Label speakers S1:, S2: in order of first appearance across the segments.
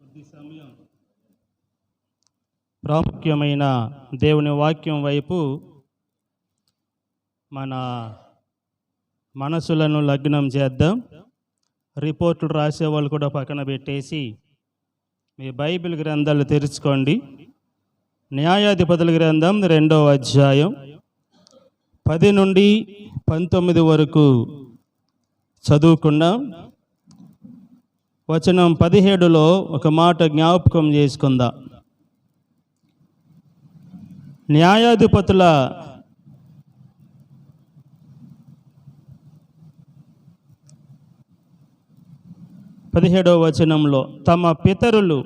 S1: కొద్ది సమయం ప్రాముఖ్యమైన దేవుని వాక్యం వైపు మన మనసులను లగ్నం చేద్దాం. రిపోర్టులు రాసేవాళ్ళు కూడా పక్కన పెట్టేసి మీ బైబిల్ గ్రంథాలు తెరుచుకోండి. న్యాయాధిపతుల గ్రంథం 2వ అధ్యాయం 10 నుండి 19 వరకు చదువుకున్నాం. వచనం 17లో ఒక మాట జ్ఞాపకం చేసుకుందాం. న్యాయాధిపతుల 17వ వచనంలో తమ పితరులు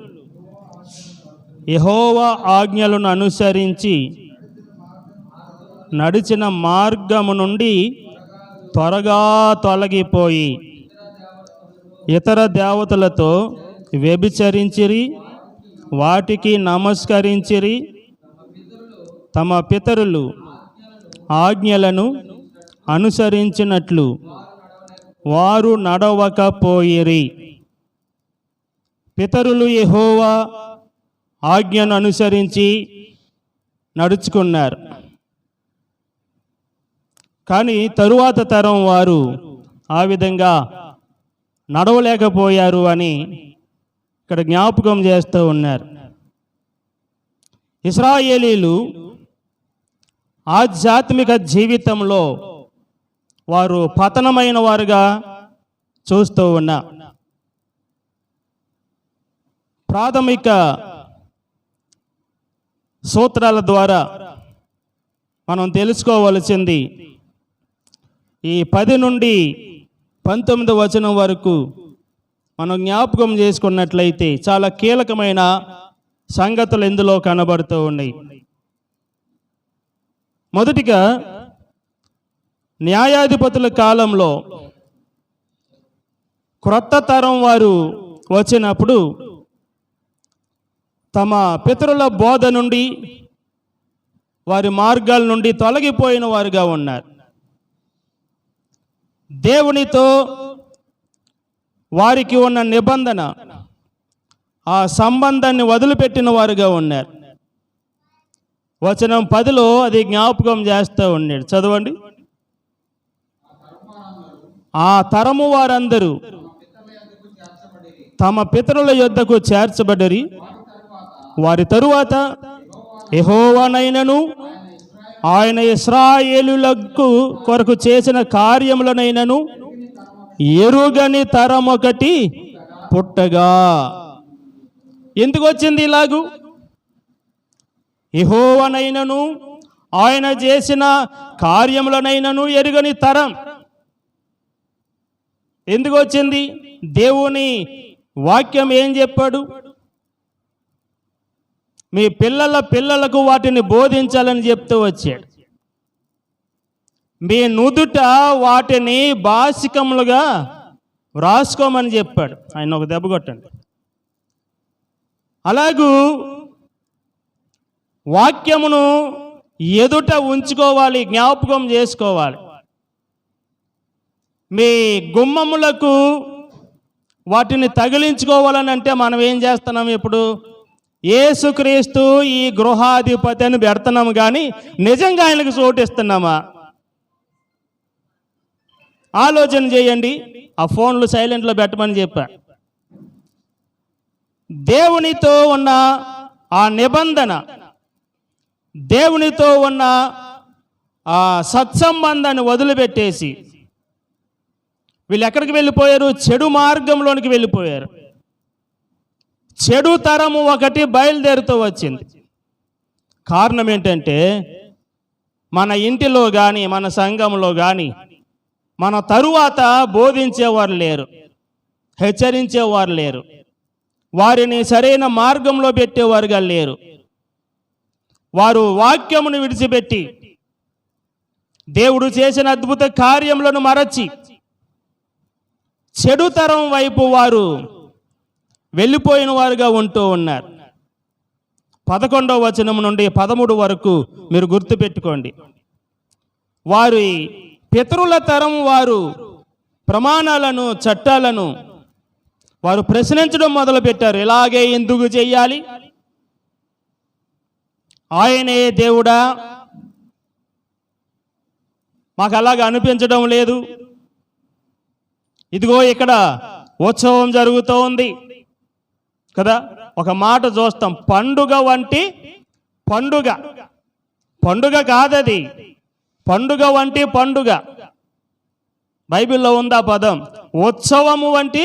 S1: యెహోవా ఆజ్ఞలను అనుసరించి నడిచిన మార్గము నుండి త్వరగా తొలగిపోయి ఇతర దేవతలతో వ్యభిచరించిరి, వాటికి నమస్కరించిరి. తమ పితరులు ఆజ్ఞలను అనుసరించినట్లు వారు నడవకపోయిరి. పితరులు యెహోవా ఆజ్ఞను అనుసరించి నడుచుకున్నారు, కానీ తరువాత తరం వారు ఆ విధంగా నడవలేకపోయారు అని ఇక్కడ జ్ఞాపకం చేస్తూ ఉన్నారు. ఇశ్రాయేలీలు ఆధ్యాత్మిక జీవితంలో వారు పతనమైన వారుగా చూస్తూ ఉన్నారు. ప్రాథమిక సూత్రాల ద్వారా మనం తెలుసుకోవలసింది ఈ 10 నుండి 19 వచనం వరకు మనం జ్ఞాపకం చేసుకున్నట్లయితే చాలా కీలకమైన సంగతులు ఇందులో కనబడుతూ ఉన్నాయి. మొదటిగా, న్యాయాధిపతుల కాలంలో క్రొత్త తరం వారు వచ్చినప్పుడు తమ పితరుల బోధ నుండి వారి మార్గాల నుండి తొలగిపోయిన వారుగా ఉన్నారు. దేవునితో వారికి ఉన్న నిబంధన, ఆ సంబంధాన్ని వదిలిపెట్టిన వారుగా ఉన్నారు. వచనం 10లో అది జ్ఞాపకం చేస్తూ ఉన్నాడు. చదవండి. ఆ తరము వారందరూ తమ పితరుల యొద్దకు చేర్చబడిరి. వారి తరువాత యెహోవానైనను ఆయన ఇశ్రాయేలులకు కొరకు చేసిన కార్యములనైనను ఎరుగని తరం ఒకటి పుట్టగా. ఎందుకు వచ్చింది ఇలాగు? యెహోవానైనను ఆయన చేసిన కార్యములనైనను ఎరుగని తరం ఎందుకు వచ్చింది? దేవుని వాక్యం ఏం చెప్పాడు? మీ పిల్లల పిల్లలకు వాటిని బోధించాలని చెప్తూ వచ్చాడు. మీ నుదుట వాటిని భాషికములుగా వ్రాసుకోమని చెప్పాడు. ఆయన ఒక దెబ్బ కొట్టండి. అలాగూ వాక్యమును ఎదుట ఉంచుకోవాలి, జ్ఞాపకం చేసుకోవాలి. మీ గుమ్మములకు వాటిని తగిలించుకోవాలని అంటే మనం ఏం చేస్తున్నాం? ఇప్పుడు యేసుక్రీస్తు ఈ గృహాధిపతి అని పెడుతున్నాము, కానీ నిజంగా ఆయనకు చోటిస్తున్నామా? ఆలోచన చేయండి. ఆ ఫోన్లు సైలెంట్లో పెట్టమని చెప్పా. దేవునితో ఉన్న ఆ నిబంధన, దేవునితో ఉన్న ఆ సత్సంబంధాన్ని వదిలిపెట్టేసి వీళ్ళు ఎక్కడికి వెళ్ళిపోయారు? చెడు మార్గంలోనికి వెళ్ళిపోయారు. చెడు తరము ఒకటి బయలుదేరుతూ వచ్చింది. కారణం ఏంటంటే, మన ఇంటిలో కానీ మన సంఘంలో కానీ మన తరువాత బోధించేవారు లేరు, హెచ్చరించేవారు లేరు, వారిని సరైన మార్గంలో పెట్టేవారుగా లేరు. వారు వాక్యమును విడిచిపెట్టి దేవుడు చేసిన అద్భుత కార్యములను మరచి చెడు తరం వైపు వారు వెళ్ళిపోయిన వారుగా ఉంటూ ఉన్నారు. 11వ వచనం నుండి 13 వరకు మీరు గుర్తుపెట్టుకోండి. వారి పితరుల తరం వారు ప్రమాణాలను, చట్టాలను వారు ప్రశ్నించడం మొదలుపెట్టారు. ఇలాగే ఎందుకు చెయ్యాలి? ఆయనే దేవుడా? మాకు అలాగ అనిపించడం లేదు. ఇదిగో ఇక్కడ ఉత్సవం జరుగుతూ ఉంది కదా. ఒక మాట చూస్తాం, పండుగ వంటి పండుగ. పండుగ కాదది, పండుగ వంటి పండుగ. బైబిల్లో ఉందా పదం? ఉత్సవము వంటి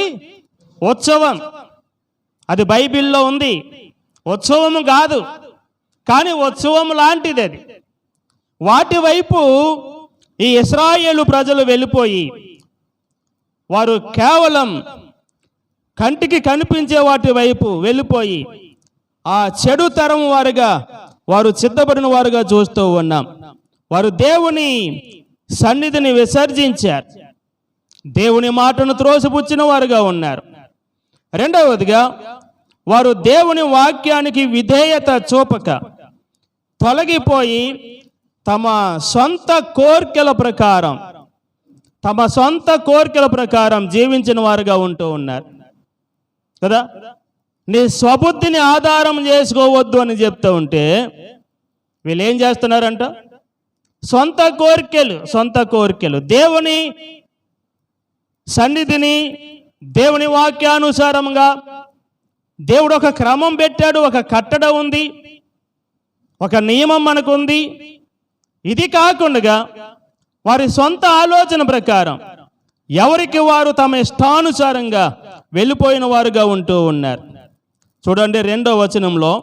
S1: ఉత్సవం, అది బైబిల్లో ఉంది. ఉత్సవము కాదు, కానీ ఉత్సవం లాంటిది అది. వాటి వైపు ఈ ఇశ్రాయేలు ప్రజలు వెళ్ళిపోయి వారు కేవలం కంటికి కనిపించే వాటి వైపు వెళ్ళిపోయి ఆ చెడు తరం వారుగా వారు సిద్ధపడిన వారుగా చూస్తూ ఉన్నాం. వారు దేవుని సన్నిధిని విసర్జించారు, దేవుని మాటను త్రోసిపుచ్చిన వారుగా ఉన్నారు. రెండవదిగా, వారు దేవుని వాక్యానికి విధేయత చూపక తొలగిపోయి తమ సొంత కోర్కెల ప్రకారం జీవించిన వారుగా ఉంటూ ఉన్నారు కదా. నీ స్వబుద్ధిని ఆధారం చేసుకోవద్దు అని చెప్తూ ఉంటే వీళ్ళు ఏం చేస్తున్నారంట? సొంత కోరికలు దేవుని సన్నిధిని, దేవుని వాక్యానుసారంగా దేవుడు ఒక క్రమం పెట్టాడు, ఒక కట్టడ ఉంది, ఒక నియమం మనకుంది. ఇది కాకుండా వారి సొంత ఆలోచన ప్రకారం ఎవరికి వారు తమ ఇష్టానుసారంగా వెళ్ళిపోయిన వారుగా ఉంటూ ఉన్నారు. చూడండి, 2వ వచనంలో,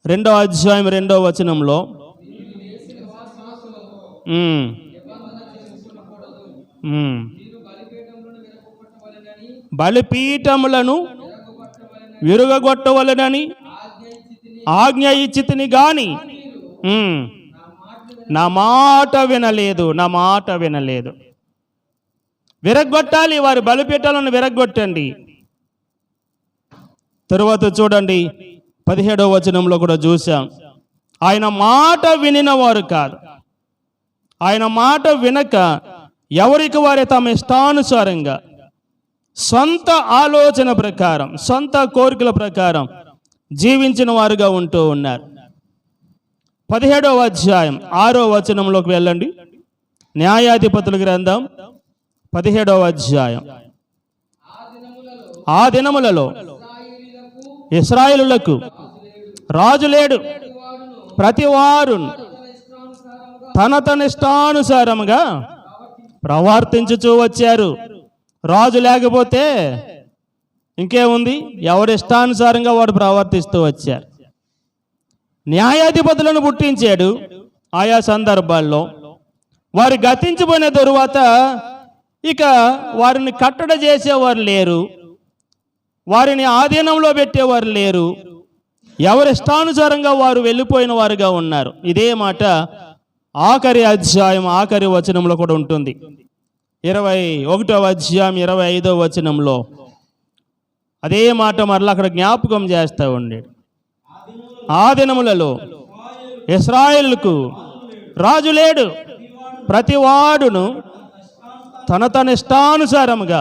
S1: 2వ అధ్యాయం 2వ వచనంలో, బలిపీఠములను విరుగగొట్టవలెనని ఆజ్ఞ ఇచ్చితిని గాని నా మాట వినలేదు. విరగొట్టాలి, వారి బలిపీఠాలను విరగొట్టండి. తరువాత చూడండి, 17వ వచనంలో కూడా చూసాం, ఆయన మాట వినిన వారు కాదు. ఆయన మాట వినక ఎవరికి వారే తమ ఇష్టానుసారంగా సొంత ఆలోచన ప్రకారం, సొంత కోరికల ప్రకారం జీవించిన వారుగా ఉంటూ ఉన్నారు. 17వ అధ్యాయం 6వ వచనంలోకి వెళ్ళండి. న్యాయాధిపతుల గ్రంథం 17వ అధ్యాయం. ఆ దినములలో ఇశ్రాయేలులకు రాజు లేడు, ప్రతివారు తన ఇష్టానుసారముగా ప్రవర్తించుచూ వచ్చారు. రాజు లేకపోతే ఇంకేముంది? ఎవరి ఇష్టానుసారంగా వాడు ప్రవర్తిస్తూ వచ్చారు. న్యాయాధిపతులను పుట్టించాడు ఆయా సందర్భాల్లో. వారు గతించిపోయిన తరువాత ఇక వారిని కట్టడ చేసేవారు లేరు, వారిని ఆధీనంలో పెట్టేవారు లేరు. ఎవరి ఇష్టానుసారంగా వారు వెళ్ళిపోయిన వారుగా ఉన్నారు. ఇదే మాట ఆఖరి అధ్యాయం ఆఖరి వచనంలో కూడా ఉంటుంది. 21వ అధ్యాయం 25వ వచనంలో అదే మాట మరలా అక్కడ జ్ఞాపకం చేస్తూ ఉండేది. ఆ దినములలో ఇశ్రాయేలుకు రాజు లేడు, ప్రతివాడును తన ఇష్టానుసారముగా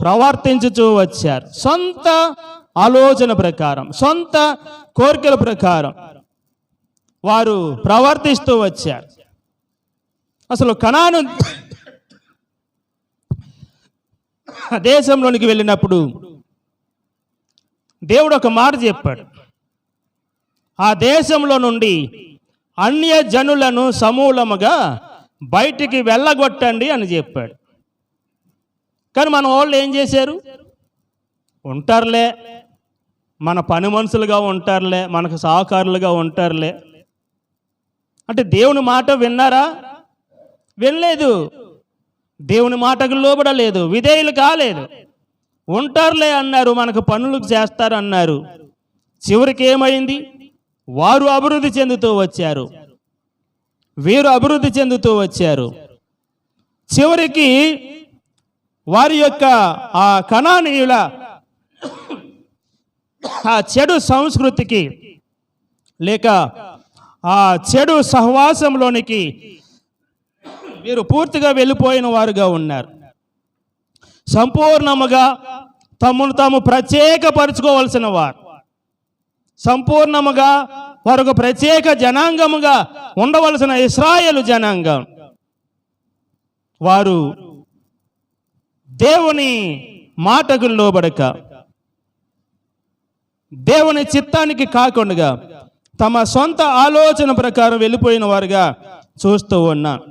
S1: ప్రవర్తించుచూ వచ్చారు. సొంత ఆలోచన ప్రకారం, సొంత కోరికల ప్రకారం వారు ప్రవర్తిస్తూ వచ్చారు. అసలు కనాను దేశంలోనికి వెళ్ళినప్పుడు దేవుడు ఒక మాట చెప్పాడు, ఆ దేశంలో నుండి అన్య జనులను సమూలముగా బయటికి వెళ్ళగొట్టండి అని చెప్పాడు. కానీ మన వాళ్ళు ఏం చేశారు? ఉంటారులే, మన పని మనుషులుగా ఉంటారులే, మనకు సహకారులుగా ఉంటారులే అంటే దేవుని మాట విన్నారా? వినలేదు. దేవుని మాటకు లోబడలేదు, విధేయులు కాలేదు. ఉంటారులే అన్నారు, మనకు పనులు చేస్తారన్నారు. చివరికి ఏమైంది? వారు అభివృద్ధి చెందుతూ వచ్చారు, వీరు అభివృద్ధి చెందుతూ వచ్చారు. చివరికి వారి యొక్క ఆ కనానీయుల ఆ చెడు సంస్కృతికి లేక ఆ చెడు సహవాసంలోనికి వీరు పూర్తిగా వెళ్ళిపోయిన వారుగా ఉన్నారు. సంపూర్ణముగా తమను తాము ప్రత్యేకపరచుకోవలసిన వారు, సంపూర్ణముగా వారు ఒక ప్రత్యేక జనాంగముగా ఉండవలసిన ఇశ్రాయేలు జనాంగం. వారు దేవుని మాటకు లోబడక, దేవుని చిత్తానికి కాకుండా తమ సొంత ఆలోచన ప్రకారం వెళ్ళిపోయిన వారుగా చూస్తూ ఉన్నారు.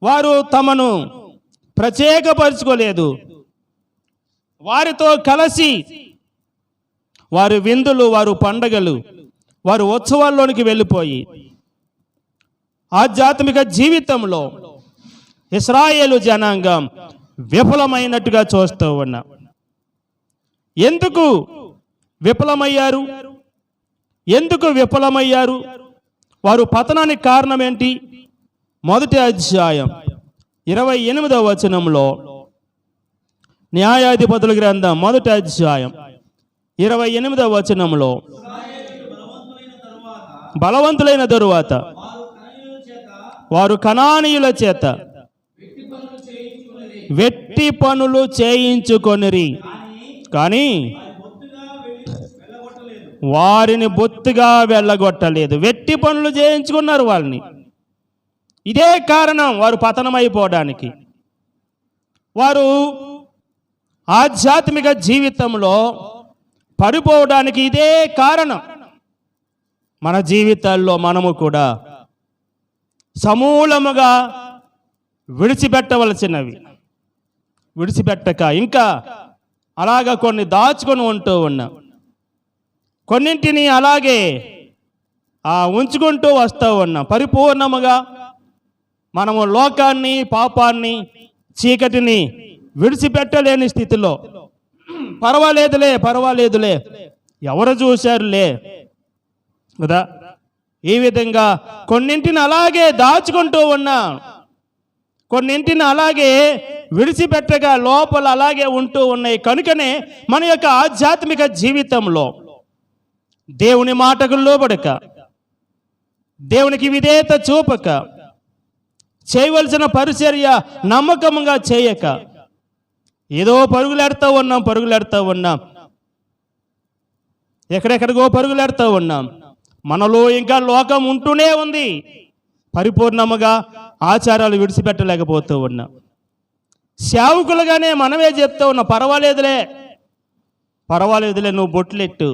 S1: వారు తమను ప్రత్యేకపరచుకోలేదు. వారితో కలిసి వారి విందులు, వారు పండగలు, వారు ఉత్సవాల్లోనికి వెళ్ళిపోయి ఆధ్యాత్మిక జీవితంలో ఇశ్రాయేలు జనాంగం విఫలమైనట్టుగా చూస్తూ ఉన్నాం. ఎందుకు విఫలమయ్యారు? ఎందుకు విఫలమయ్యారు? వారు పతనానికి కారణం ఏంటి? మొదటి అధ్యాయం 28వ వచనంలో, న్యాయాధిపతుల గ్రంథం మొదటి అధ్యాయం 28వ వచనంలో, బలవంతులైన తరువాత వారు కనానీయుల చేత వెట్టి పనులు చేయించుకొనిరి, కానీ వారిని బొత్తుగా వెళ్ళగొట్టలేదు. వెట్టి పనులు చేయించుకున్నారు వాళ్ళని. ఇదే కారణం వారు పతనమైపోవడానికి. వారు ఆధ్యాత్మిక జీవితంలో పడిపోవడానికి ఇదే కారణం. మన జీవితాల్లో మనము కూడా సమూలముగా విడిచిపెట్టవలసినవి విడిచిపెట్టక ఇంకా అలాగా కొన్ని దాచుకొని ఉంటూ ఉన్నాం. కొన్నింటిని అలాగే ఉంచుకుంటూ వస్తూ ఉన్నాం. పరిపూర్ణముగా మనము లోకాన్ని, పాపాన్ని, చీకటిని విడిచిపెట్టలేని స్థితిలో పర్వాలేదులే ఎవరు చూశారులే కదా, ఈ విధంగా కొన్నింటిని అలాగే దాచుకుంటూ ఉన్నాం. కొన్నింటిని అలాగే విడిచిపెట్టగా లోపల అలాగే ఉంటూ ఉన్నాయి. కనుకనే మన యొక్క ఆధ్యాత్మిక జీవితంలో దేవుని మాటకు లోబడక, దేవునికి విధేయత చూపక, చేయవలసిన పరిచర్య నమ్మకంగా చేయక ఏదో పరుగులెడతా ఉన్నాం. ఎక్కడెక్కడికో పరుగులెడతా ఉన్నాం. మనలో ఇంకా లోకం ఉంటూనే ఉంది. పరిపూర్ణముగా ఆచారాలు విడిచిపెట్టలేకపోతూ ఉన్నాం. సేవకులుగానే మనమే చెప్తూ ఉన్నాం, పర్వాలేదులే నువ్వు బొట్లెట్టు,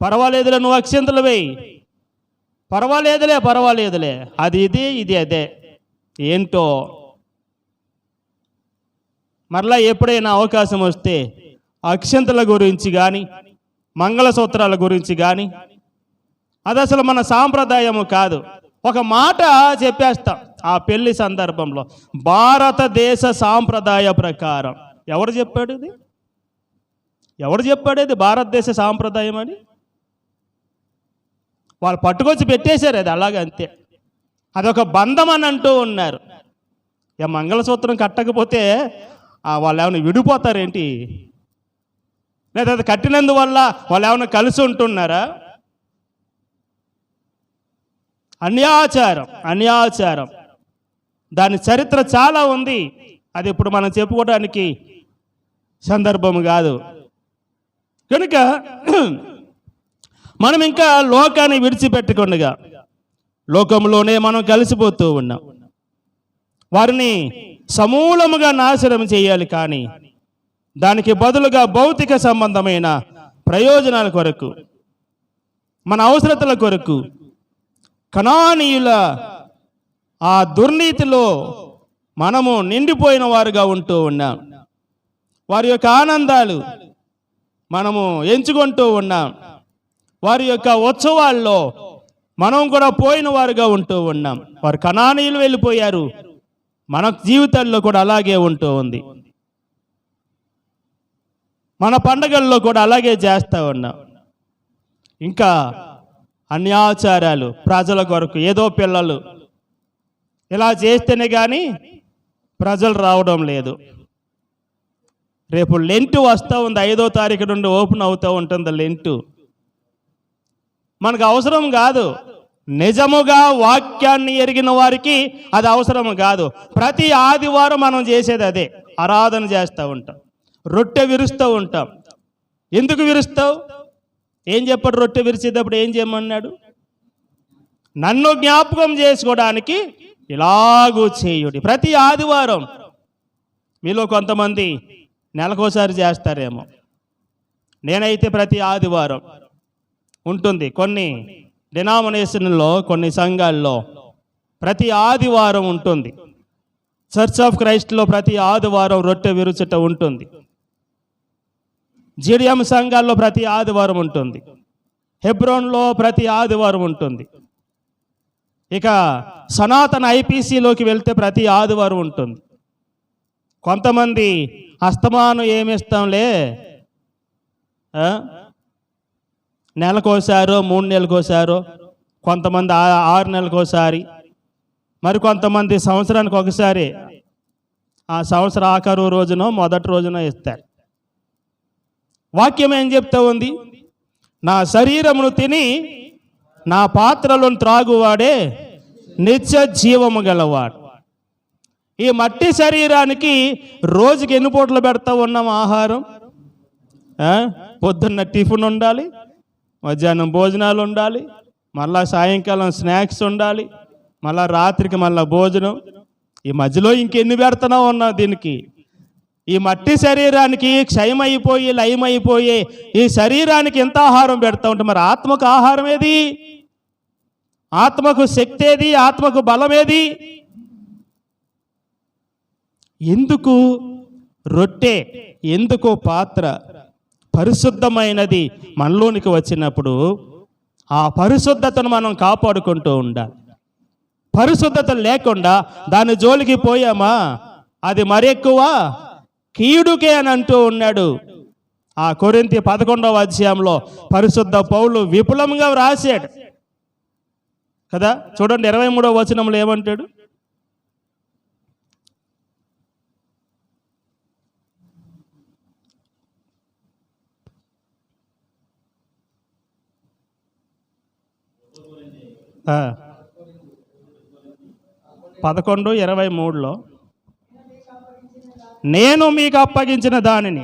S1: పర్వాలేదులే నువ్వు అక్షింతలు వేయి, పర్వాలేదులే అది ఇది అదే. ఏంటో మరలా ఎప్పుడైనా అవకాశం వస్తే అక్షింతల గురించి కానీ, మంగళసూత్రాల గురించి కానీ, అది అసలు మన సాంప్రదాయము కాదు. ఒక మాట చెప్పేస్తాం ఆ పెళ్లి సందర్భంలో, భారతదేశ సాంప్రదాయ ప్రకారం. ఎవరు చెప్పాడు ఇది భారతదేశ సాంప్రదాయం అని? వాళ్ళు పట్టుకొచ్చి పెట్టేశారు. అది అలాగే అంతే. అదొక బంధం అని అంటూ ఉన్నారు. మంగళసూత్రం కట్టకపోతే వాళ్ళు ఏమైనా విడిపోతారేంటి? లేదా అది కట్టినందువల్ల వాళ్ళు ఏమైనా కలిసి ఉంటున్నారా? అన్యాచారం. దాని చరిత్ర చాలా ఉంది. అది ఇప్పుడు మనం చెప్పుకోవడానికి సందర్భం కాదు. కనుక మనం ఇంకా లోకాన్ని విడిచిపెట్టకుండా లోకంలోనే మనం కలిసిపోతూ ఉన్నాం. వారిని సమూలముగా నాశనం చేయాలి, కానీ దానికి బదులుగా భౌతిక సంబంధమైన ప్రయోజనాల కొరకు, మన అవసరతల కొరకు కనానీయుల ఆ దుర్నీతిలో మనము నిండిపోయిన వారుగా ఉంటూ ఉన్నాం. వారి యొక్క ఆనందాలు మనము ఎంచుకుంటూ ఉన్నాం. వారి యొక్క ఉత్సవాల్లో మనం కూడా పోయిన వారుగా ఉంటూ ఉన్నాం. వారు కనానీయులు వెళ్ళిపోయారు, మన జీవితాల్లో కూడా అలాగే ఉంటూ ఉంది. మన పండగల్లో కూడా అలాగే చేస్తూ ఉన్నాం. ఇంకా అన్యాచారాలు ప్రజల కొరకు, ఏదో పిల్లలు ఇలా చేస్తేనే కానీ ప్రజలు రావడం లేదు. రేపు లెంటు వస్తూ ఉంది, 5వ తారీఖు నుండి ఓపెన్ అవుతూ ఉంటుంది లెంటు. మనకు అవసరం కాదు. నిజముగా వాక్యాన్ని ఎరిగిన వారికి అది అవసరం కాదు. ప్రతి ఆదివారం మనం చేసేది అదే. ఆరాధన చేస్తూ ఉంటాం, రొట్టె విరుస్తూ ఉంటాం. ఎందుకు విరుస్తావు? ఏం చెప్పాడు? రొట్టె విరిచేటప్పుడు ఏం చేయమన్నాడు? నన్ను జ్ఞాపకం చేసుకోవడానికి ఇలాగూ చేయుడి. ప్రతి ఆదివారం. మీలో కొంతమంది నెలకోసారి చేస్తారేమో, నేనైతే ప్రతి ఆదివారం ఉంటుంది. కొన్ని డినామినేషన్లో, కొన్ని సంఘాల్లో ప్రతి ఆదివారం ఉంటుంది. చర్చ్ ఆఫ్ క్రైస్ట్లో ప్రతి ఆదివారం రొట్టె విరుచుట ఉంటుంది. జీడిఎం సంఘాల్లో ప్రతి ఆదివారం ఉంటుంది. హెబ్రోన్లో ప్రతి ఆదివారం ఉంటుంది. ఇక సనాతన ఐపీసీలోకి వెళ్తే ప్రతి ఆదివారం ఉంటుంది. కొంతమంది అస్తమానం ఏమిస్తాంలే, నెలకోసారో 3 నెలలకోసారో, కొంతమంది 6 నెలలకోసారి, మరి కొంతమంది సంవత్సరానికి ఒకసారి, ఆ సంవత్సర ఆఖరు రోజునో మొదటి రోజునో ఇస్తారు. వాక్యం ఏం చెప్తా ఉంది? నా శరీరమును తిని నా పాత్రలను త్రాగువాడే నిత్య జీవము గలవాడు. ఈ మట్టి శరీరానికి రోజుకి ఎన్ని పూటలు పెడతా ఉన్నాం ఆహారం? పొద్దున్న టిఫిన్ ఉండాలి, మధ్యాహ్నం భోజనాలు ఉండాలి, మళ్ళా సాయంకాలం స్నాక్స్ ఉండాలి, మళ్ళా రాత్రికి మళ్ళా భోజనం. ఈ మధ్యలో ఇంకెన్ని పెడుతున్నావు ఉన్నావు దీనికి? ఈ మట్టి శరీరానికి క్షయమైపోయి లయమైపోయి ఈ శరీరానికి ఎంత ఆహారం పెడతా ఉంటే, మరి ఆత్మకు ఆహారం ఏది? ఆత్మకు శక్తి ఏది? ఆత్మకు బలం ఏది? ఎందుకు రొట్టె, ఎందుకు పాత్ర? పరిశుద్ధమైనది మనలోనికి వచ్చినప్పుడు ఆ పరిశుద్ధతను మనం కాపాడుకుంటూ ఉండాలి. పరిశుద్ధత లేకుండా దాని జోలికి పోయామా, అది మరెక్కువ కీడుకే అని అంటూ ఉన్నాడు. ఆ కొరింథీ 11వ అధ్యాయంలో పరిశుద్ధ పౌలు విపులంగా వ్రాసాడు కదా. చూడండి 23వ వచనంలో ఏమంటాడు? ఆ 11:23లో నేను మీకు అప్పగించిన దానిని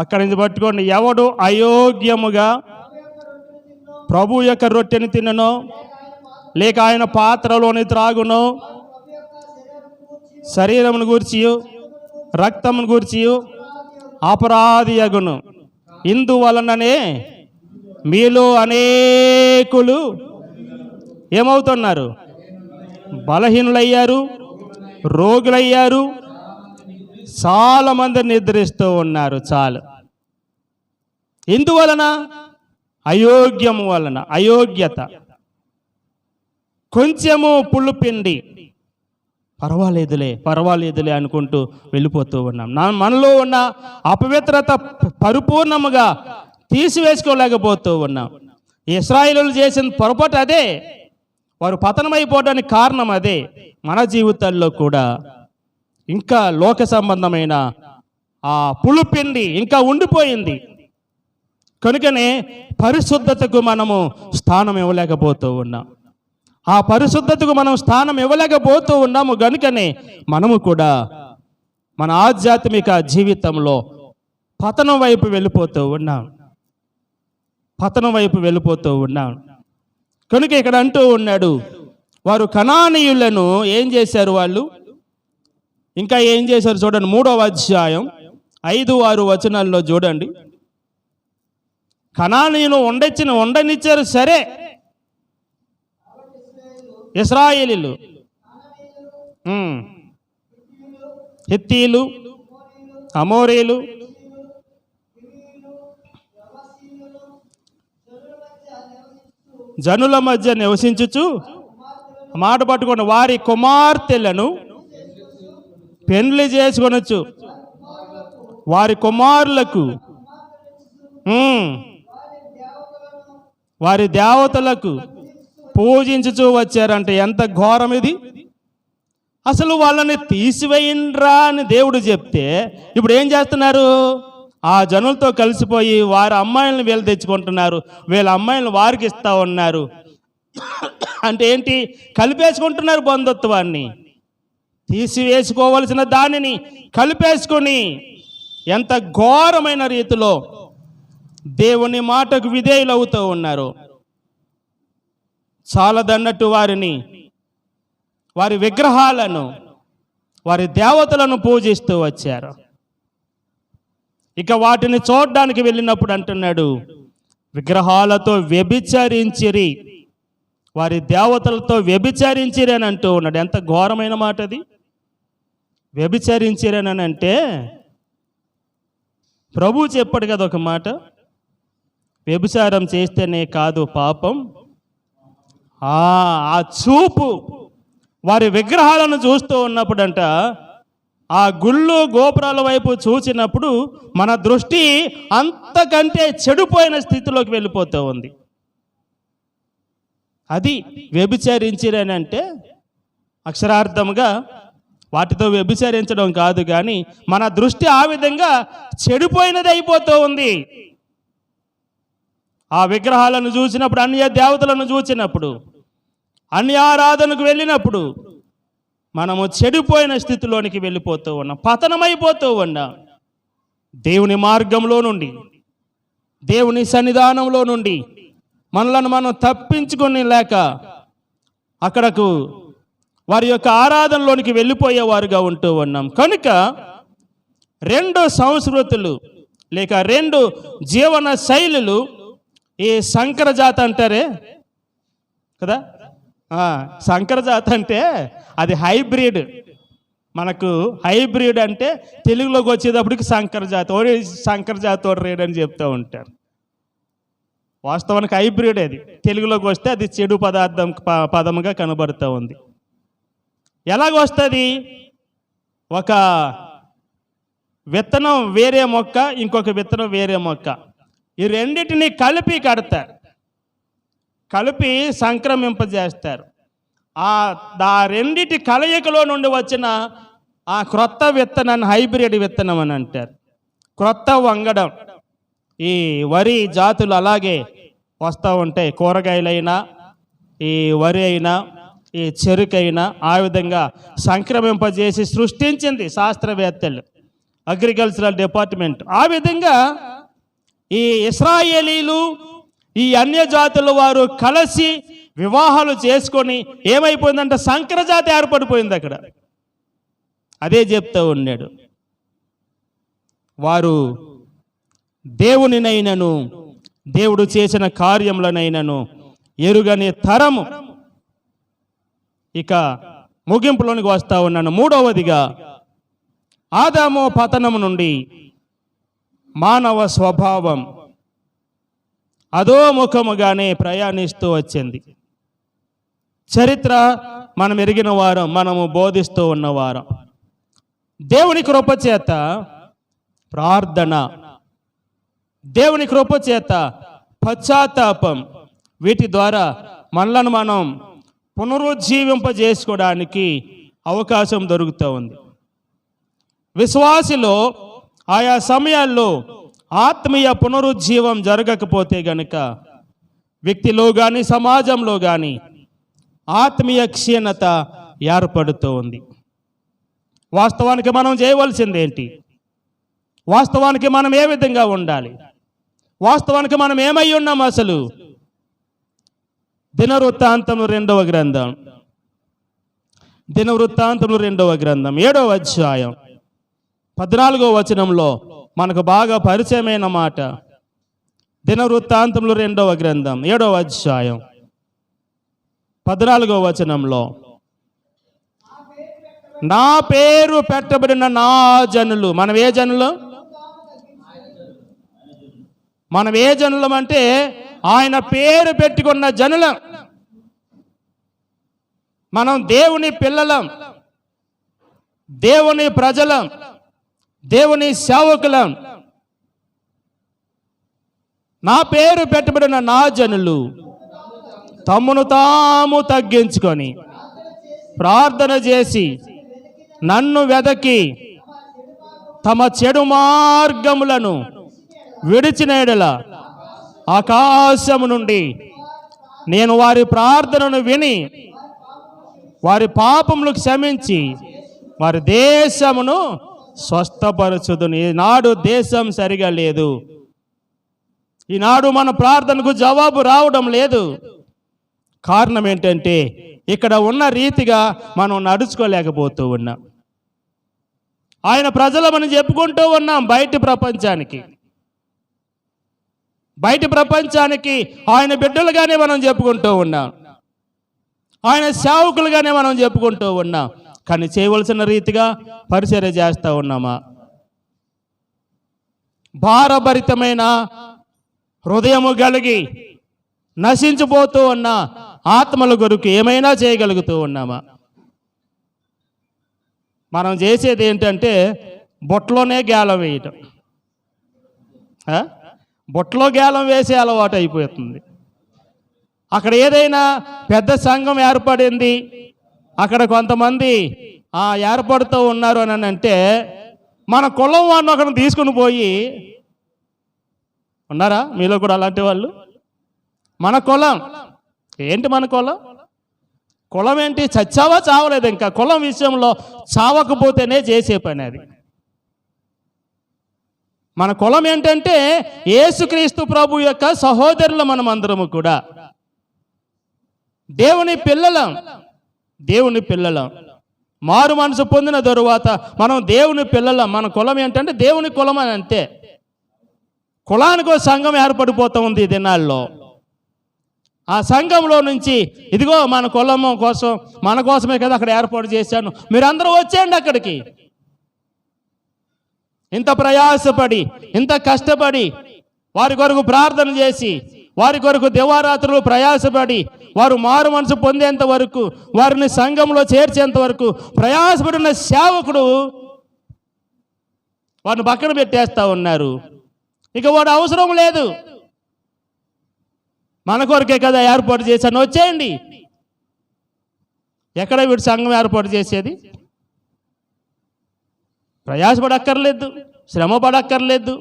S1: అక్కడి నుంచి పట్టుకోండి. ఎవడు అయోగ్యముగా ప్రభు యొక్క రొట్టెని తిననో, లేక ఆయన పాత్రలోని త్రాగునో, శరీరమును గూర్చి రక్తమును గూర్చి అపరాధి అగును. ఇందువలననే మీలో అనేకులు ఏమవుతున్నారు? బలహీనులయ్యారు, రోగులయ్యారు, చాలా మంది నిద్రిస్తూ ఉన్నారు. చాలు. ఎందువలన? అయోగ్యము వలన. అయోగ్యత. కొంచెము పులుపిండి పర్వాలేదులే అనుకుంటూ వెళ్ళిపోతూ ఉన్నాం. మనలో ఉన్న అపవిత్రత పరిపూర్ణముగా తీసివేసుకోలేకపోతూ ఉన్నాం. ఇశ్రాయేలీయులు చేసిన పొరపాటు అదే. వారు పతనమైపోవడానికి కారణం అదే. మన జీవితాల్లో కూడా ఇంకా లోక సంబంధమైన ఆ పులుపిండి ఇంకా ఉండిపోయింది. కనుకనే పరిశుద్ధతకు మనము స్థానం ఇవ్వలేకపోతూ ఉన్నాం. ఆ పరిశుద్ధతకు మనం స్థానం ఇవ్వలేకపోతూ ఉన్నాము. కనుకనే మనము కూడా మన ఆధ్యాత్మిక జీవితంలో పతనం వైపు వెళ్ళిపోతూ ఉన్నాం. కనుక ఇక్కడ అంటూ ఉన్నాడు, వారు కనానీయులను ఏం చేశారు? వాళ్ళు ఇంకా ఏం చేశారు? చూడండి 3వ అధ్యాయం 5-6 వచనాల్లో చూడండి. కనానీయులు ఉండనిచ్చారు సరే, ఇశ్రాయేలీయులు, హిత్తీయులు, అమోరీలు, జనుల మధ్య నివసించుచు, మాట పట్టుకొని వారి కుమార్తెలను పెండ్లి చేసుకొనొచ్చు, వారి కుమారులకు వారి దేవతలకు పూజించుచూ వచ్చారంటే ఎంత ఘోరం ఇది. అసలు వాళ్ళని తీసివేయండ్రా అని దేవుడు చెప్తే ఇప్పుడు ఏం చేస్తున్నారు? ఆ జనులతో కలిసిపోయి వారి అమ్మాయిలను వీళ్ళు తెచ్చుకుంటున్నారు, వీళ్ళ అమ్మాయిలను వారికి ఇస్తా ఉన్నారు. అంటే ఏంటి? కలిపేసుకుంటున్నారు బంధుత్వాన్ని. తీసివేసుకోవలసిన దానిని కలిపేసుకొని ఎంత ఘోరమైన రీతిలో దేవుని మాటకు విధేయులు అవుతూ ఉన్నారు. చాలదన్నట్టు వారి విగ్రహాలను, వారి దేవతలను పూజిస్తూ వచ్చారు. ఇక వాటిని చూడడానికి వెళ్ళినప్పుడు అంటున్నాడు, విగ్రహాలతో వ్యభిచరించిరి, వారి దేవతలతో వ్యభిచరించిరి అని అంటూ ఉన్నాడు. ఎంత ఘోరమైన మాట అది. వ్యభిచరించిరని అంటే ప్రభు చెప్పాడు కదా ఒక మాట, వ్యభిచారం చేస్తేనే కాదు పాపం, ఆ చూపు వారి విగ్రహాలను చూస్తూ ఉన్నప్పుడంట, ఆ గుళ్ళు గోపురాల వైపు చూసినప్పుడు మన దృష్టి అంతకంటే చెడిపోయిన స్థితిలోకి వెళ్ళిపోతూ ఉంది. అది వ్యభిచరించిరని అంటే అక్షరార్థముగా వాటితో వ్యభిచరించడం కాదు, కానీ మన దృష్టి ఆ విధంగా చెడిపోయినది అయిపోతూ ఉంది. ఆ విగ్రహాలను చూసినప్పుడు, అన్య దేవతలను చూసినప్పుడు, అన్య ఆరాధనకు వెళ్ళినప్పుడు మనము చెడిపోయిన స్థితిలోనికి వెళ్ళిపోతూ ఉన్నాం, పతనమైపోతూ ఉన్నాం. దేవుని మార్గంలో నుండి, దేవుని సన్నిధానంలో నుండి మనలను మనం తప్పించుకొని లేక అక్కడకు వారి యొక్క ఆరాధనలోనికి వెళ్ళిపోయేవారుగా ఉంటూ ఉన్నాం. కనుక రెండు సంస్కృతులు లేక రెండు జీవన శైలులు, ఈ సంకరజాత అంటారే కదా, సంకరజాత అంటే అది హైబ్రిడ్. మనకు హైబ్రిడ్ అంటే తెలుగులోకి వచ్చేటప్పటికి సంకరజాత, ఓడి సంకరజాత రేడ్ అని చెప్తూ ఉంటారు. వాస్తవానికి హైబ్రిడ్ అది. తెలుగులోకి వస్తే అది చెడు పదముగా కనబడుతూ ఉంది. ఎలాగొస్తుంది? ఒక విత్తనం వేరే మొక్క, ఇంకొక విత్తనం వేరే మొక్క, ఈ రెండింటిని కలిపి కడతారు, కలిపి సంక్రమింపజేస్తారు. ఆ రెండిటి కలయికలో నుండి వచ్చిన ఆ క్రొత్త విత్తనాన్ని హైబ్రిడ్ విత్తనం అని అంటారు. క్రొత్త వంగడం. ఈ వరి జాతులు అలాగే వస్తూ ఉంటాయి. కూరగాయలైనా, ఈ వరి అయినా, ఈ చెరుకైనా ఆ విధంగా సంక్రమింపజేసి సృష్టించింది శాస్త్రవేత్తలు, అగ్రికల్చరల్ డిపార్ట్మెంట్. ఆ విధంగా ఈ ఇశ్రాయేలీలు, ఈ అన్య జాతుల వారు కలిసి వివాహాలు చేసుకొని ఏమైపోయిందంటే సంకరజాతి ఏర్పడిపోయింది అక్కడ. అదే చెప్తూ ఉన్నాడు, వారు దేవునినైనను దేవుడు చేసిన కార్యములనైనను ఎరుగని తరము. ఇక ముగింపులోనికి వస్తా ఉన్నాను. మూడవదిగా, ఆదాము పతనము నుండి మానవ స్వభావం అధోముఖముగానే ప్రయాణిస్తూ వచ్చింది. చరిత్ర మనం ఎరిగిన వారం, మనము బోధిస్తూ ఉన్నవారం. దేవుని కృపచేత ప్రార్థన, దేవుని కృపచేత పశ్చాత్తాపం, వీటి ద్వారా మనలను మనం పునరుజ్జీవింపజేసుకోవడానికి అవకాశం దొరుకుతూ ఉంది. విశ్వాసిలో ఆయా సమయాల్లో ఆత్మీయ పునరుజ్జీవం జరగకపోతే గనుక వ్యక్తిలో కానీ సమాజంలో కానీ ఆత్మీయ క్షీణత ఏర్పడుతూ ఉంది. వాస్తవానికి మనం చేయవలసింది ఏంటి? వాస్తవానికి మనం ఏ విధంగా ఉండాలి? వాస్తవానికి మనం ఏమై ఉన్నాం అసలు? దినవృత్తాంతములు 2వ గ్రంథం, దినవృత్తాంతములు 2వ గ్రంథం 7వ అధ్యాయం 14వ వచనంలో మనకు బాగా పరిచయమైన మాట. దినవృత్తాంతములు 2వ గ్రంథం 7వ అధ్యాయం 14వ వచనంలో, నా పేరు పెట్టబడిన నా జనులు. మనం ఏ జనులు? మనం ఏ జనులం అంటే ఆయన పేరు పెట్టుకున్న జనులం. మనం దేవుని పిల్లలం, దేవుని ప్రజలం, దేవుని సేవకులం. నా పేరు పెట్టబడిన నా జనులు తమ్మును తాము తగ్గించుకొని ప్రార్థన చేసి నన్ను వెదకి తమ చెడు మార్గములను విడిచిన యెడల ఆకాశము నుండి నేను వారి ప్రార్థనను విని వారి పాపములు క్షమించి వారి దేశమును స్వస్థపరచుదును. ఈనాడు దేశం సరిగా లేదు. ఈనాడు మన ప్రార్థనకు జవాబు రావడం లేదు. కారణం ఏంటంటే ఇక్కడ ఉన్న రీతిగా మనం నడుచుకోలేకపోతూ ఉన్నాం. ఆయన ప్రజలమని చెప్పుకుంటూ ఉన్నాం బయటి ప్రపంచానికి ఆయన బిడ్డలుగానే మనం చెప్పుకుంటూ ఉన్నాం, ఆయన సేవకులుగానే మనం చెప్పుకుంటూ ఉన్నాం. కానీ చేయవలసిన రీతిగా పరిచర్య చేస్తూ ఉన్నామా? భారభరితమైన హృదయము కలిగి నశించిపోతూ ఉన్న ఆత్మల కొరకు ఏమైనా చేయగలుగుతూ ఉన్నామా? మనం చేసేది ఏంటంటే బొట్టలోనే గేలం వేయటం, బొట్టలో గేలం వేసే అలవాటు అయిపోతుంది. అక్కడ ఏదైనా పెద్ద సంఘం ఏర్పడింది, అక్కడ కొంతమంది ఏర్పడుతూ ఉన్నారు అని అంటే మన కులం వాడిని ఒకరిని తీసుకుని పోయి, ఉన్నారా మీలో కూడా అలాంటి వాళ్ళు? మన కులం ఏంటి? మన కులం ఏంటి? చచ్చావా చావలేదు. ఇంకా కులం విషయంలో చావకపోతేనే చేసే పని అది. మన కులం ఏంటంటే యేసుక్రీస్తు ప్రభు యొక్క సహోదరులు. మనం అందరము కూడా దేవుని పిల్లలం. మారు మనసు పొందిన తరువాత మనం దేవుని పిల్లలం. మన కులం ఏంటంటే దేవుని కులం అని అంతే. కులానికో సంఘం ఏర్పడిపోతూ ఉంది ఈ దినాల్లో. ఆ సంఘంలో నుంచి ఇదిగో మన కులము కోసం, మన కోసమే కదా అక్కడ ఏర్పాటు చేశాను, మీరందరూ వచ్చేయండి అక్కడికి. ఇంత ప్రయాసపడి, ఇంత కష్టపడి, వారి కొరకు ప్రార్థన చేసి, వారి కొరకు దివారాత్రులు ప్రయాసపడి, వారు మారు మనసు పొందేంత వరకు, వారిని సంఘంలో చేర్చేంత వరకు ప్రయాసపడిన సేవకుడు వారిని పక్కన పెట్టేస్తూ ఉన్నారు. ఇక వాడు అవసరం లేదు, మన కొరకే కదా ఏర్పాటు చేశాను, వచ్చేయండి. ఎక్కడ వీడు సంఘం ఏర్పాటు చేసేది? ప్రయాసపడక్కర్లేదు, శ్రమ పడక్కర్లేదు.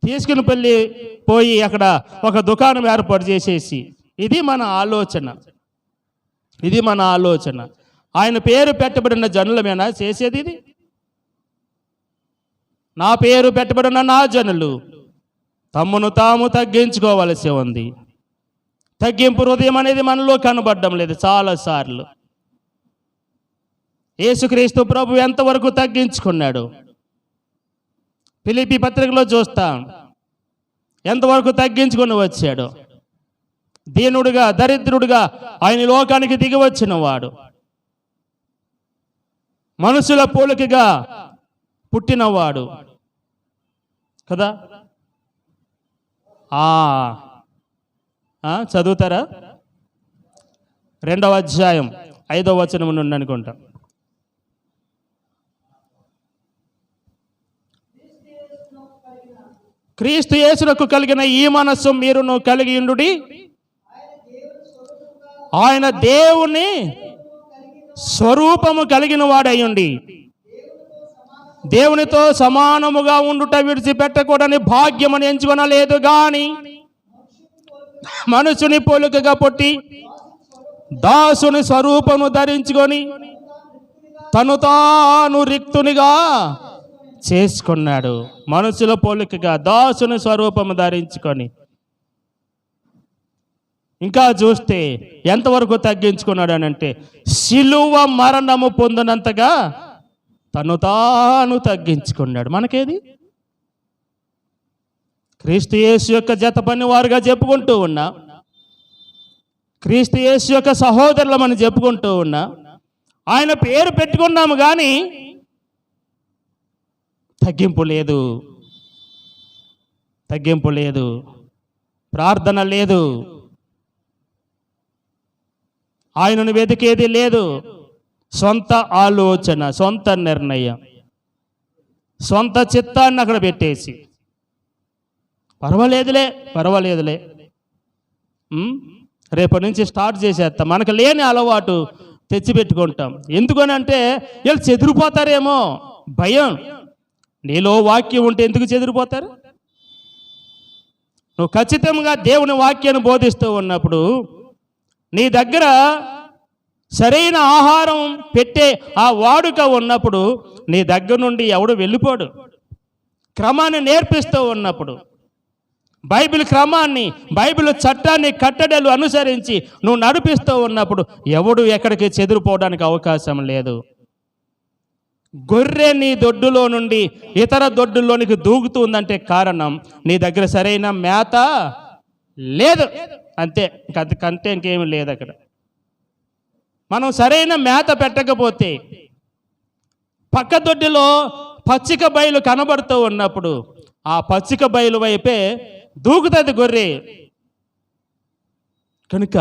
S1: తీసుకుని పోయి అక్కడ ఒక దుకాణం ఏర్పాటు చేసేసి, ఇది మన ఆలోచన. ఆయన పేరు పెట్టబడిన జనులమేనా చేసేది ఇది? నా పేరు పెట్టబడిన నా జనులు తమ్మును తాము తగ్గించుకోవలసి ఉంది. తగ్గింపు హృదయం అనేది మనలో కనబడడం లేదు చాలాసార్లు. యేసుక్రీస్తు ప్రభు ఎంతవరకు తగ్గించుకున్నాడు? ఫిలిప్పీ పత్రికలో చూస్తాం ఎంతవరకు తగ్గించుకొని వచ్చాడు. దీనుడుగా, దరిద్రుడుగా ఆయన లోకానికి దిగి వచ్చిన వాడు, మనుషుల పోలికగా పుట్టినవాడు కదా. చదువుతారా? 2వ అధ్యాయం 5వ వచనం నుండి అనుకుంటా. క్రీస్తు యేసునకు కలిగిన ఈ మనస్సు మీరును కలిగి ఉండుడి. ఆయన దేవుని స్వరూపము కలిగిన వాడయ్యుండి దేవునితో సమానముగా ఉండుట విడిచిపెట్టకూడని భాగ్యమని ఎంచుకొనలేదు గాని మనుషుని పోలికగా పుట్టి దాసుని స్వరూపము ధరించుకొని తను తాను రిక్తునిగా చేసుకున్నాడు. మనుషుల పోలికగా దాసుని స్వరూపము ధరించుకొని, ఇంకా చూస్తే ఎంతవరకు తగ్గించుకున్నాడు అని అంటే శిలువ మరణము పొందినంతగా తను తాను తగ్గించుకున్నాడు. మనకేది? క్రీస్తు యేసు యొక్క జత పని వారుగా చెప్పుకుంటూ ఉన్నా, క్రీస్తు యేసు యొక్క సహోదరులమని చెప్పుకుంటూ ఉన్నా, ఆయన పేరు పెట్టుకున్నాము కానీ తగ్గింపు లేదు, తగ్గింపు లేదు, ప్రార్థన లేదు, ఆయనను వెతికేది లేదు. సొంత ఆలోచన, సొంత నిర్ణయం, సొంత చిత్తాన్ని అక్కడ పెట్టేసి పర్వాలేదులే రేపటి నుంచి స్టార్ట్ చేసేస్తాం. మనకు లేని అలవాటు తెచ్చిపెట్టుకుంటాం. ఎందుకనంటే వీళ్ళు చెదిరిపోతారేమో భయం. నీలో వాక్యం ఉంటే ఎందుకు చెదిరిపోతారు? నువ్వు ఖచ్చితంగా దేవుని వాక్యాన్ని బోధిస్తూ ఉన్నప్పుడు నీ దగ్గర సరైన ఆహారం పెట్టే ఆ వాడుక ఉన్నప్పుడు నీ దగ్గర నుండి ఎవడు వెళ్ళిపోడు. క్రమాన్ని నేర్పిస్తూ ఉన్నప్పుడు, బైబిల్ క్రమాన్ని, బైబిల్ చట్టాన్ని, కట్టడలు అనుసరించి నువ్వు నడిపిస్తూ ఉన్నప్పుడు ఎవడు ఎక్కడికి చెదిరిపోవడానికి అవకాశం లేదు. గొర్రె నీ దొడ్డులో నుండి ఇతర దొడ్డుల్లోనికి దూకుతుందంటే కారణం నీ దగ్గర సరైన మేత లేదు, అంతే. అంతకంటే ఇంకేమీ లేదు అక్కడ. మనం సరైన మేత పెట్టకపోతే పక్క దొడ్డిలో పచ్చిక బయలు కనబడుతూ ఉన్నప్పుడు ఆ పచ్చిక బయలు వైపే దూకుతుంది గొర్రె. కనుక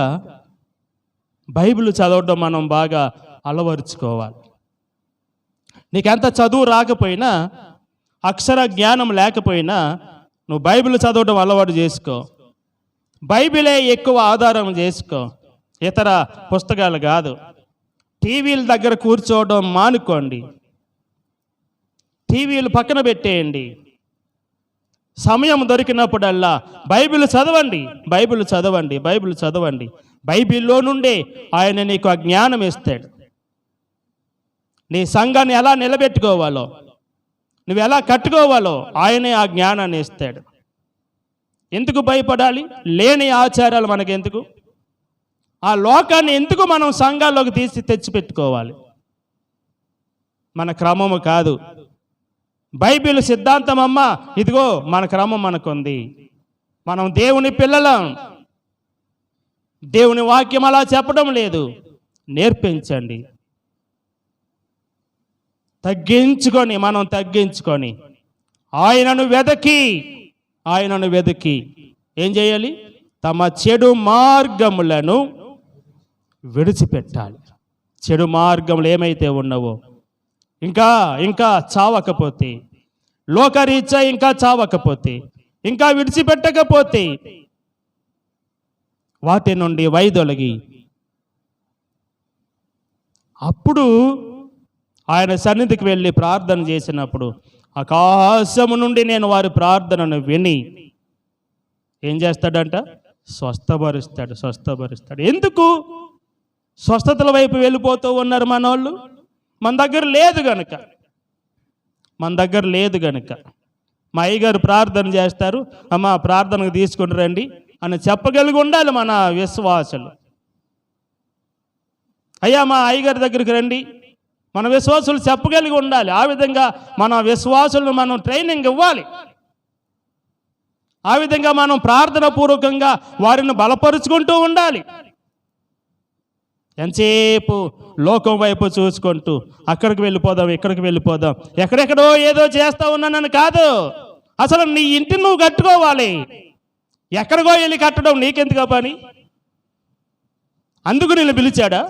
S1: బైబిల్ చదవడం మనం బాగా అలవరుచుకోవాలి. నీకెంత చదువు రాకపోయినా, అక్షర జ్ఞానం లేకపోయినా నువ్వు బైబిల్ చదవడం అలవాటు చేసుకో. బైబిలే ఎక్కువ ఆధారం చేసుకో, ఇతర పుస్తకాలు కాదు. టీవీల దగ్గర కూర్చోవడం మానుకోండి, టీవీలు పక్కన పెట్టేయండి. సమయం దొరికినప్పుడల్లా బైబిల్ చదవండి, బైబిల్ చదవండి, బైబిల్ చదవండి. బైబిల్లో నుండే ఆయన నీకు ఆ జ్ఞానం ఇస్తాడు. నీ సంఘాన్ని ఎలా నిలబెట్టుకోవాలో, నువ్వు ఎలా కట్టుకోవాలో ఆయనే ఆ జ్ఞానాన్ని ఇస్తాడు. ఎందుకు భయపడాలి? లేని ఆచారాలు మనకెందుకు? ఆ లోకాన్ని ఎందుకు మనం సంఘాల్లోకి తెచ్చిపెట్టుకోవాలి? మన క్రమము కాదు. బైబిల్ సిద్ధాంతం అమ్మ, ఇదిగో మన క్రమం మనకుంది. మనం దేవుని పిల్లలం. దేవుని వాక్యం అలా చెప్పడం లేదు. నేర్పించండి. మనం తగ్గించుకొని ఆయనను వెదకి ఏం చేయాలి? తమ చెడు మార్గములను విడిచిపెట్టాలి. చెడు మార్గములు ఏమైతే ఉన్నావో, ఇంకా చావకపోతే, లోకరీత్యా ఇంకా చావకపోతే, ఇంకా విడిచిపెట్టకపోతే వాటి నుండి వైదొలగి అప్పుడు ఆయన సన్నిధికి వెళ్ళి ప్రార్థన చేసినప్పుడు ఆకాశము నుండి నేను వారి ప్రార్థనను విని ఏం చేస్తాడంట? స్వస్థపరుస్తాడు. ఎందుకు స్వస్థతల వైపు వెళ్ళిపోతూ ఉన్నారు మనోళ్ళు? మన దగ్గర లేదు గనుక మా అయ్యగారు ప్రార్థన చేస్తారు, అమ్మ ప్రార్థనకు తీసుకుని రండి అని చెప్పగలిగి ఉండాలి మన విశ్వాసులు. అయ్యా మా అయ్యగారి దగ్గరికి రండి, మన విశ్వాసులు చెప్పగలిగి ఉండాలి. ఆ విధంగా మన విశ్వాసులను మనం ట్రైనింగ్ ఇవ్వాలి. ఆ విధంగా మనం ప్రార్థన పూర్వకంగా వారిని బలపరుచుకుంటూ ఉండాలి. ఎంతసేపు లోకం వైపు చూసుకుంటూ అక్కడికి వెళ్ళిపోదాం, ఇక్కడికి వెళ్ళిపోదాం, ఎక్కడెక్కడో ఏదో చేస్తా ఉన్నానని కాదు. అసలు నీ ఇంటిని నువ్వు కట్టుకోవాలి. ఎక్కడికో వెళ్ళి కట్టడం నీకెందుకు పని? అందుకు నేను పిలిచాడా?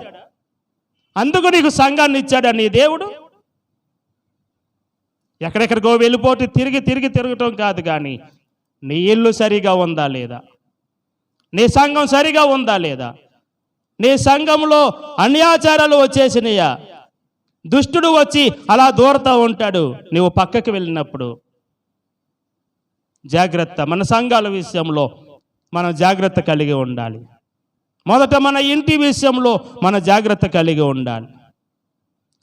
S1: అందుకు నీకు సంఘాన్ని ఇచ్చాడా నీ దేవుడు? ఎక్కడెక్కడికో వెళ్ళిపోతే తిరగటం కాదు, కానీ నీ ఇల్లు సరిగా ఉందా లేదా? నీ సంఘం సరిగా ఉందా లేదా? నీ సంఘంలో అన్యాచారాలు వచ్చేసినాయా? దుష్టుడు వచ్చి అలా దూరతూ ఉంటాడు. నువ్వు పక్కకి వెళ్ళినప్పుడు జాగ్రత్త. మన సంఘాల విషయంలో మనం జాగ్రత్త కలిగి ఉండాలి. మొదట మన ఇంటి విషయంలో మన జాగ్రత్త కలిగి ఉండాలి.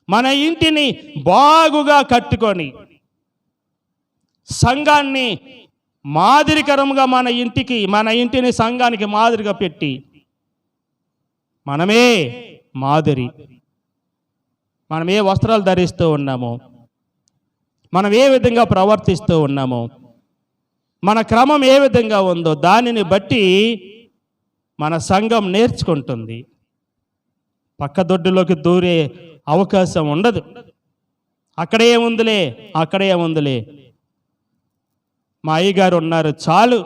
S1: మన ఇంటిని బాగుగా కట్టుకొని సంఘాన్ని మాదిరికరంగా మన ఇంటిని సంఘానికి మాదిరిగా పెట్టి మనమే మాదిరి. మనం ఏ వస్త్రాలు ధరిస్తూ ఉన్నామో, మనం ఏ విధంగా ప్రవర్తిస్తూ ఉన్నామో, మన క్రమం ఏ విధంగా ఉందో దానిని బట్టి మన సంఘం నేర్చుకుంటుంది. పక్క దొడ్డులోకి దూరే అవకాశం ఉండదు. అక్కడే ఉందిలే, అక్కడే ఉందిలే. మా అయ్యగారు ఉన్నారు చాలు,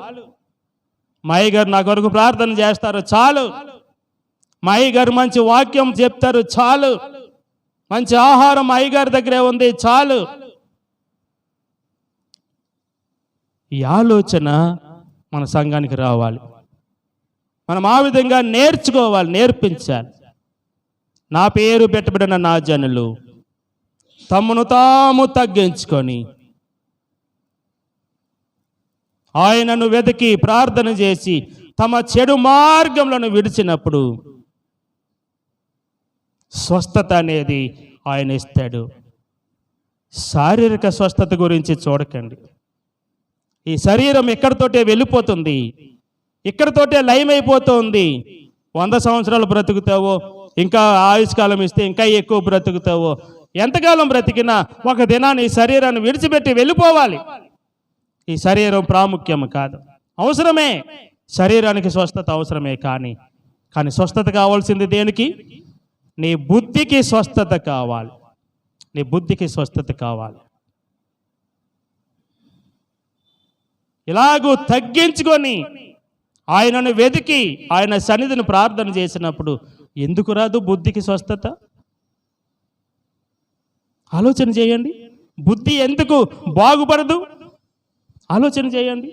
S1: మా అయ్యగారు నా కొరకు ప్రార్థన చేస్తారు చాలు, మా అయ్యగారు మంచి వాక్యం చెప్తారు చాలు, మంచి ఆహారం మా అయ్యగారి దగ్గరే ఉంది చాలు. ఈ ఆలోచన మన సంఘానికి రావాలి. మనం ఆ విధంగా నేర్చుకోవాలి, నేర్పించాలి. నా పేరు పెట్టబడిన నా జనులు తమను తాము తగ్గించుకొని ఆయనను వెతికి ప్రార్థన చేసి తమ చెడు మార్గములను విడిచినప్పుడు స్వస్థత అనేది ఆయన ఇస్తాడు. శారీరక స్వస్థత గురించి చూడకండి. ఈ శరీరం ఎక్కడితోటే వెళ్ళిపోతుంది, ఇక్కడితోటే లయమైపోతుంది. 100 సంవత్సరాలు బ్రతుకుతావో, ఇంకా ఆయుష్కాలం ఇస్తే ఇంకా ఎక్కువ బ్రతుకుతావో, ఎంతకాలం బ్రతికినా ఒక దినాన్ని ఈ శరీరాన్ని విడిచిపెట్టి వెళ్ళిపోవాలి. ఈ శరీరం ప్రాముఖ్యం కాదు, అవసరమే, శరీరానికి స్వస్థత అవసరమే. కానీ స్వస్థత కావాల్సింది దేనికి? నీ బుద్ధికి స్వస్థత కావాలి, నీ బుద్ధికి స్వస్థత కావాలి. ఇలాగూ తగ్గించుకొని ఆయనను వెతికి ఆయన సన్నిధిని ప్రార్థన చేసినప్పుడు ఎందుకు రాదు బుద్ధికి స్వస్థత? ఆలోచన చేయండి. బుద్ధి ఎందుకు బాగుపడదు? ఆలోచన చేయండి.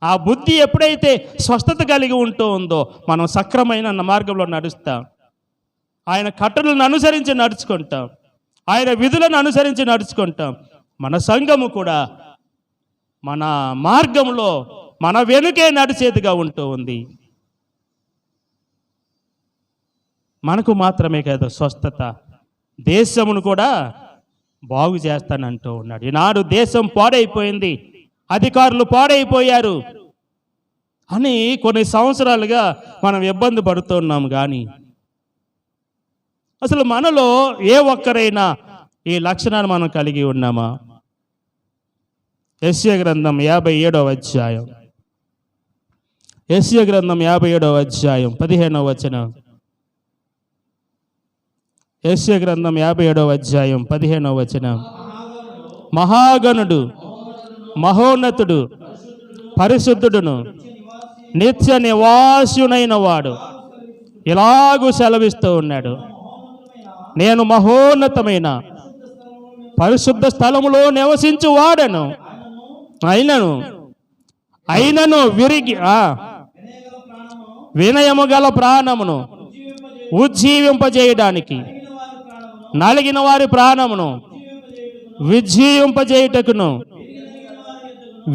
S1: ఆ బుద్ధి ఎప్పుడైతే స్వస్థత కలిగి ఉంటుందో మనం సక్రమైన మార్గంలో నడుస్తాం, ఆయన కట్టడలను అనుసరించి నడుచుకుంటాం, ఆయన విధులను అనుసరించి నడుచుకుంటాం. మన సంఘము కూడా మన మార్గంలో మన వెనుకే నడిచేదిగా ఉంటూ ఉంది. మనకు మాత్రమే కాదు స్వస్థత, దేశమును కూడా బాగు చేస్తానంటూ ఉన్నాడు. ఈనాడు దేశం పాడైపోయింది, అధికారులు పాడైపోయారు అని కొన్ని సంవత్సరాలుగా మనం ఇబ్బంది పడుతున్నాం. కానీ అసలు మనలో ఏ ఒక్కరైనా ఈ లక్షణాలు మనం కలిగి ఉన్నామా? యెషయా గ్రంథం 57వ అధ్యాయం, యెషయా గ్రంథం 57వ అధ్యాయం 15వ వచనం. యెషయా గ్రంథం 57వ అధ్యాయం 15వ వచనం. మహాగణుడు, మహోన్నతుడు, పరిశుద్ధుడును, నిత్య నివాసునైన వాడు ఇలాగూ సెలవిస్తూ ఉన్నాడు, నేను మహోన్నతమైన పరిశుద్ధ స్థలములో నివసించు వాడను, అయినను వినయము గల ప్రాణమును ఉజ్జీవింపజేయడానికి, నలిగిన వారి ప్రాణమును విజ్జీవింపజేయుటకును,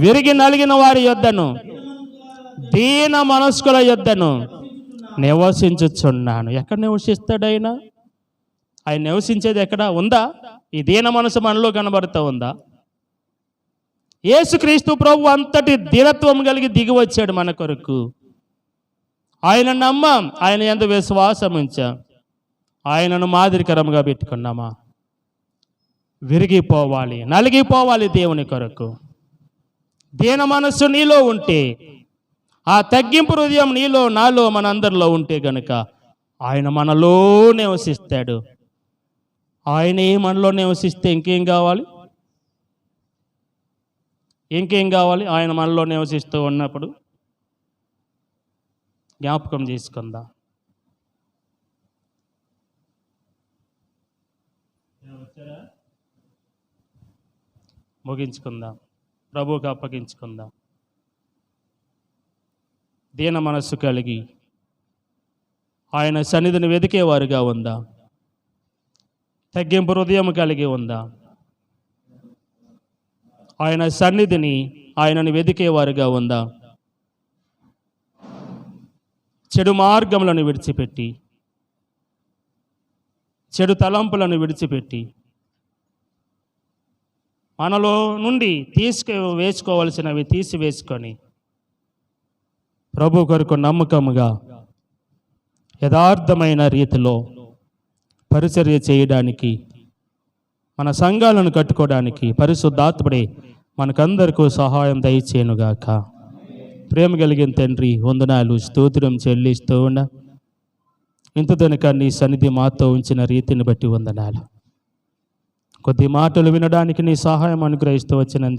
S1: విరిగి నలిగిన వారి యొద్దను, దీన మనస్కుల యొద్దను నివసించుచున్నాను. ఎక్కడ నివసిస్తాడు ఆయన? ఆయన నివసించేది ఎక్కడ ఉందా? ఈ దీన మనసు మనలో కనబడుతూ ఉందా? యేసుక్రీస్తు ప్రభు అంతటి దీనత్వం కలిగి దిగి వచ్చాడు మన కొరకు. ఆయన నమ్మాం, ఆయన యందు విశ్వాసం ఉంచాం, ఆయనను మాదిరికరంగా పెట్టుకున్నామా? విరిగిపోవాలి, నలిగిపోవాలి దేవుని కొరకు. దీన మనస్సు నీలో ఉంటే, ఆ తగ్గింపు హృదయం నీలో, నాలో, మనందరిలో ఉంటే గనుక ఆయన మనలో నివసిస్తాడు. ఆయనే మనలో నివసిస్తే ఇంకేం కావాలి? ఇంకేం కావాలి? ఆయన మనలో నివసిస్తూ ఉన్నప్పుడు జ్ఞాపకం చేసుకుందాం. ముగించుకుందాం, ప్రభువుకి అప్పగించుకుందాం. దీన మనస్సు కలిగి ఆయన సన్నిధిని వెతికేవారుగా ఉందా? తగ్గింపు హృదయం కలిగి ఉందా? ఆయన సన్నిధిని, ఆయనను వెతికేవారుగా ఉందా? చెడు మార్గములను విడిచిపెట్టి, చెడు తలంపులను విడిచిపెట్టి, మనలో నుండి వేసుకోవలసినవి తీసివేసుకొని ప్రభు కొరకు నమ్మకముగా యథార్థమైన రీతిలో పరిచర్య చేయడానికి, మన సంఘాలను కట్టుకోవడానికి పరిశుద్ధాత్ముడే మనకందరికీ సహాయం దయచేయునుగాక. ప్రేమ కలిగిన తండ్రి, వందనాలు, స్తోత్రం చెల్లిస్తూ ఉన్నా ఇంత దనక నీ సన్నిధి మాతో ఉంచిన రీతిని బట్టి వందనాలు. కొద్ది మాటలు వినడానికి నీ సహాయం అనుగ్రహిస్తూ వచ్చినందుకు